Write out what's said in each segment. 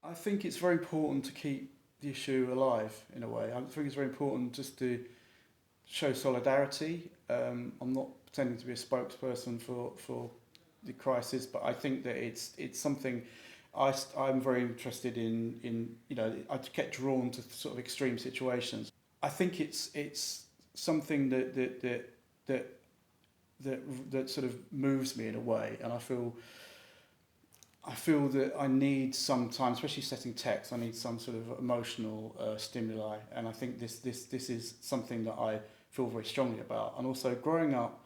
I think it's very important to keep the issue alive in a way. I think it's very important just to show solidarity. I'm not pretending to be a spokesperson for the crisis, but I think that it's something I'm very interested in. I get drawn to sort of extreme situations. I think it's something that sort of moves me in a way, and I feel that I need sometimes, especially setting text, I need some sort of emotional stimuli, and I think this is something that I feel very strongly about. And also growing up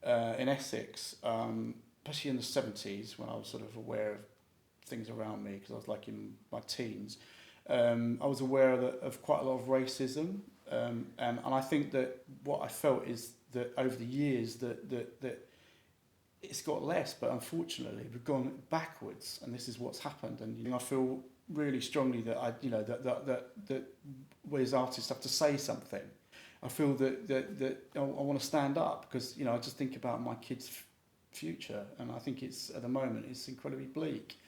in Essex, especially in the 70s, when I was sort of aware of things around me, because I was like in my teens, I was aware of quite a lot of racism, and I think that what I felt is that over the years that it's got less, but unfortunately we've gone backwards, and this is what's happened. And I feel really strongly that that we as artists have to say something. I feel that I want to stand up, because I just think about my kids' future, and I think it's at the moment it's incredibly bleak.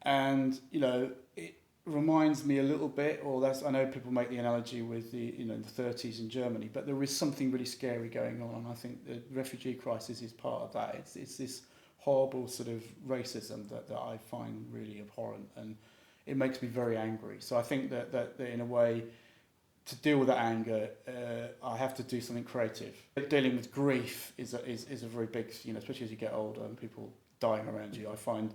And it reminds me a little bit, or that's, I know people make the analogy with the 30s in Germany, but there is something really scary going on, and I think the refugee crisis is part of that. It's this horrible sort of racism that I find really abhorrent, and it makes me very angry. So I think that in a way, to deal with that anger, I have to do something creative. Dealing with grief is a very big, especially as you get older and people dying around you. I find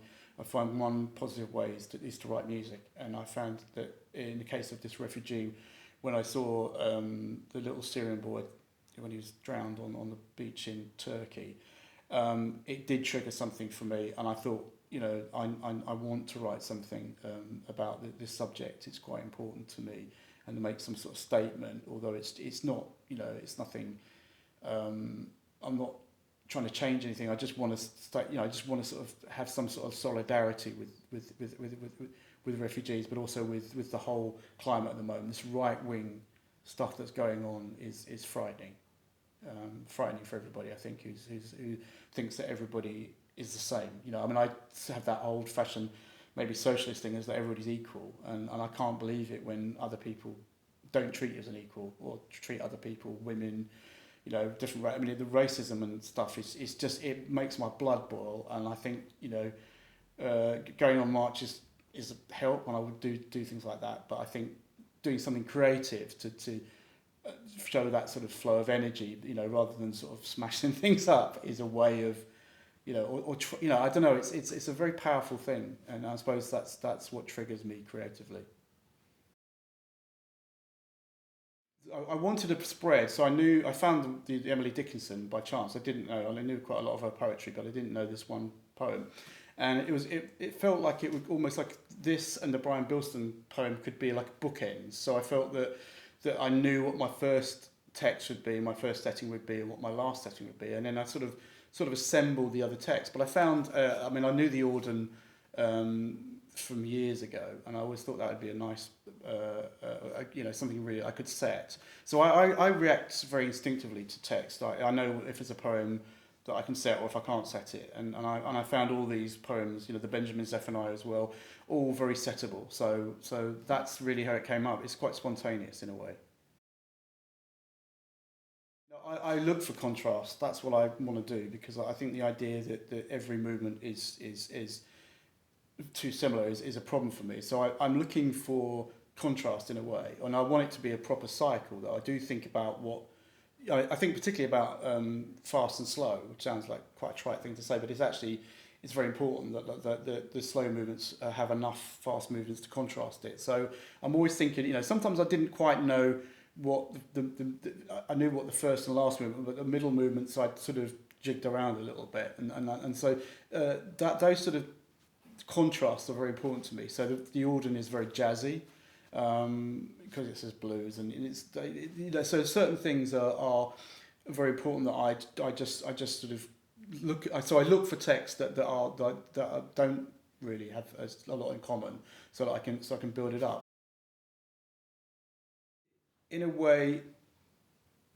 one positive way is to write music, and I found that in the case of this refugee, when I saw the little Syrian boy when he was drowned on the beach in Turkey, it did trigger something for me, and I thought, I want to write something about this subject. It's quite important to me, and to make some sort of statement, although it's not, it's nothing. I'm not trying to change anything. I just want to I just want to sort of have some sort of solidarity with refugees, but also with the whole climate at the moment. This right wing stuff that's going on is frightening, frightening for everybody. I think who thinks that everybody is the same. I have that old fashioned maybe socialist thing, is that everybody's equal, and I can't believe it when other people don't treat you as an equal, or treat other people, women, different. The racism and stuff is just, it makes my blood boil, and I think going on marches is a help, and I would do things like that. But I think doing something creative to show that sort of flow of energy, rather than sort of smashing things up, is a way of I don't know. It's a very powerful thing, and I suppose that's what triggers me creatively. I wanted a spread, so I found the Emily Dickinson by chance. I didn't know. I knew quite a lot of her poetry, but I didn't know this one poem, and it felt like it would almost like this and the Brian Bilston poem could be like bookends. So I felt that I knew what my first text would be, my first setting would be, and what my last setting would be, and then I sort of assembled the other text. But I found, I knew the Auden from years ago, and I always thought that would be a nice, something really I could set. So I react very instinctively to text. I know if it's a poem that I can set, or if I can't set it, and I found all these poems, the Benjamin Zephaniah as well, all very settable. So that's really how it came up. It's quite spontaneous in a way. I look for contrast. That's what I want to do, because I think the idea that every movement is too similar is a problem for me. So I'm looking for contrast in a way, and I want it to be a proper cycle. That I do think about I think particularly about fast and slow, which sounds like quite a trite thing to say, but it's very important that the slow movements have enough fast movements to contrast it. So I'm always thinking, sometimes I didn't quite know what I knew what the first and last movement, but the middle movements I'd sort of jigged around a little bit, and so that those sort of contrasts are very important to me. So the Auden is very jazzy, because it says blues, and it's so certain things are very important that I just sort of look. So I look for texts that don't really have a lot in common, so that I can build it up. In a way,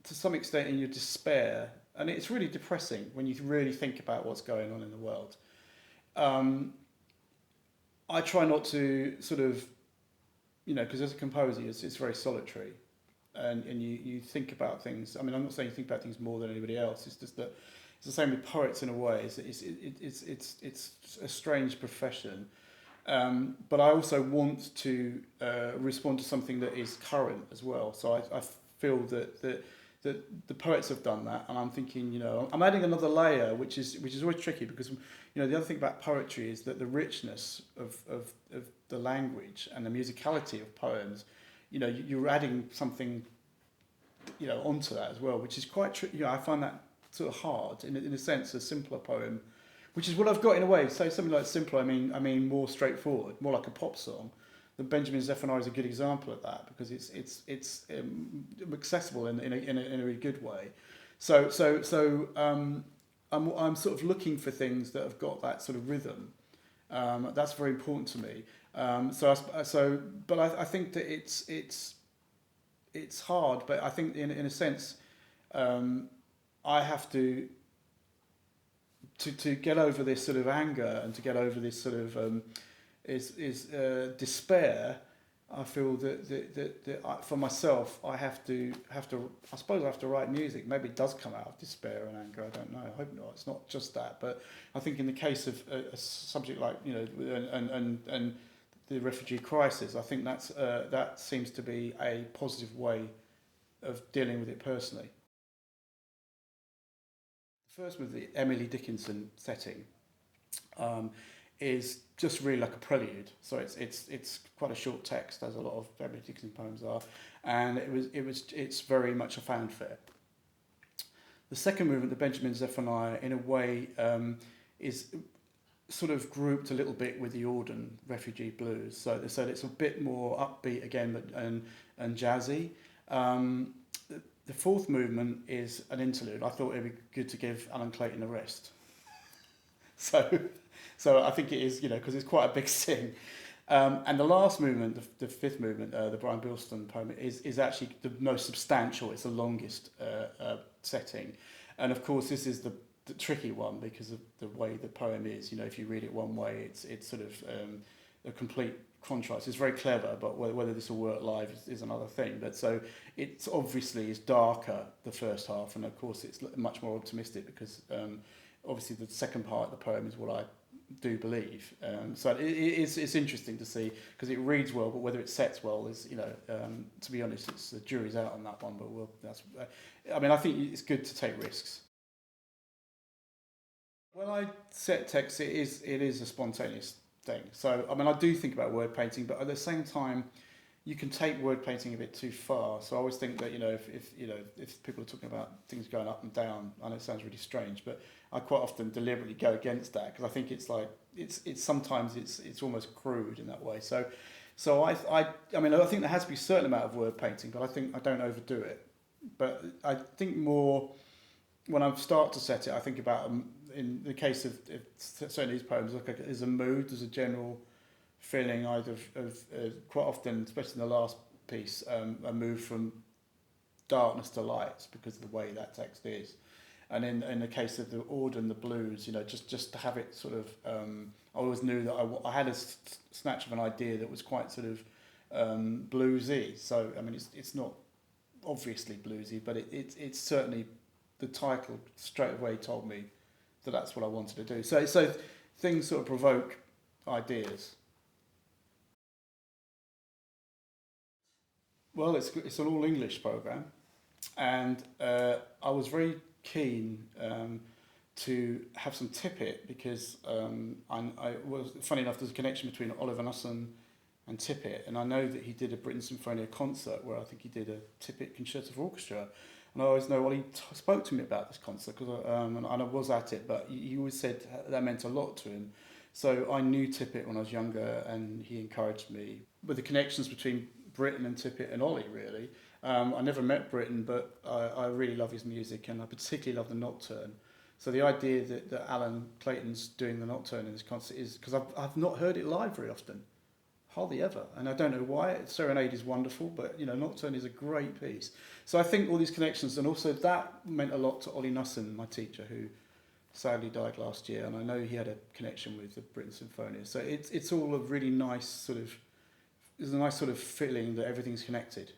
to some extent, in your despair, and it's really depressing when you really think about what's going on in the world. Um, I try not to sort of, because as a composer, it's very solitary, and you think about things. I mean, I'm not saying you think about things more than anybody else. It's just that it's the same with poets in a way. It's a strange profession, but I also want to respond to something that is current as well. So I feel that the poets have done that, and I'm thinking, I'm adding another layer, which is always tricky, because the other thing about poetry is that the richness of the language and the musicality of poems, you're adding something, onto that as well, which is quite tricky. I find that sort of hard in a sense. A simpler poem, which is what I've got in a way. So something like simpler, I mean more straightforward, more like a pop song. The Benjamin Zephaniah is a good example of that, because it's accessible in a really good way. So I'm sort of looking for things that have got that sort of rhythm. That's very important to me. But I think that it's hard. But I think in a sense, I have to get over this sort of anger, and to get over this sort of despair. I feel that for myself, I have to. I suppose I have to write music. Maybe it does come out of despair and anger. I don't know. I hope not. It's not just that. But I think in the case of a subject like and the refugee crisis, I think that seems to be a positive way of dealing with it personally. The first with the Emily Dickinson setting. Is just really like a prelude. So it's quite a short text, as a lot of Emily Dickinson poems are, and it's very much a fanfare. The second movement, the Benjamin Zephaniah, in a way, is sort of grouped a little bit with the Auden Refugee blues. So it's a bit more upbeat again, but and jazzy. The fourth movement is an interlude. I thought it'd be good to give Allan Clayton a rest. So I think it is, because it's quite a big sing. And the last movement, the fifth movement, the Brian Bilston poem, is actually the most substantial. It's the longest setting. And of course, this is the tricky one, because of the way the poem is. If you read it one way, it's sort of a complete contrast. It's very clever, but whether this will work live is another thing. But so it's obviously is darker, the first half, and of course it's much more optimistic, because obviously the second part of the poem is what I do believe. So it's interesting to see, because it reads well, but whether it sets well is, to be honest, it's the jury's out on that one. But I think it's good to take risks. When I set text, it is a spontaneous thing. So I do think about word painting, but at the same time, you can take word painting a bit too far. So I always think that if people are talking about things going up and down, I know it sounds really strange, but I quite often deliberately go against that, because I think it's like it's sometimes it's almost crude in that way. So I think there has to be a certain amount of word painting, but I think I don't overdo it. But I think more when I start to set it, I think about in the case of certainly these poems, there's a mood, there's a general feeling either of quite often, especially in the last piece, a move from darkness to light, because of the way that text is. And in the case of the Auden, the blues, just to have it sort of, I always knew that I had a snatch of an idea that was quite sort of bluesy. So it's not obviously bluesy, but it's certainly, the title straight away told me that that's what I wanted to do. So things sort of provoke ideas. Well, it's an all English program, and I was very keen to have some Tippett, because I was funny enough. There's a connection between Oliver Nusson and Tippett, and I know that he did a Britten Sinfonia concert where I think he did a Tippett concerto for orchestra, and I always know he spoke to me about this concert, because and I was at it, but he always said that meant a lot to him. So I knew Tippett when I was younger, and he encouraged me with the connections between Britten and Tippett and Ollie, really. I never met Britten, but I really love his music, and I particularly love the Nocturne. So the idea that Allan Clayton's doing the Nocturne in this concert is because I've not heard it live very often, hardly ever, and I don't know why. Serenade is wonderful, but Nocturne is a great piece. So I think all these connections, and also that meant a lot to Ollie Nusson, my teacher, who sadly died last year, and I know he had a connection with the Britten Sinfonia. So it's all a really nice sort of, there's a nice sort of feeling that everything's connected.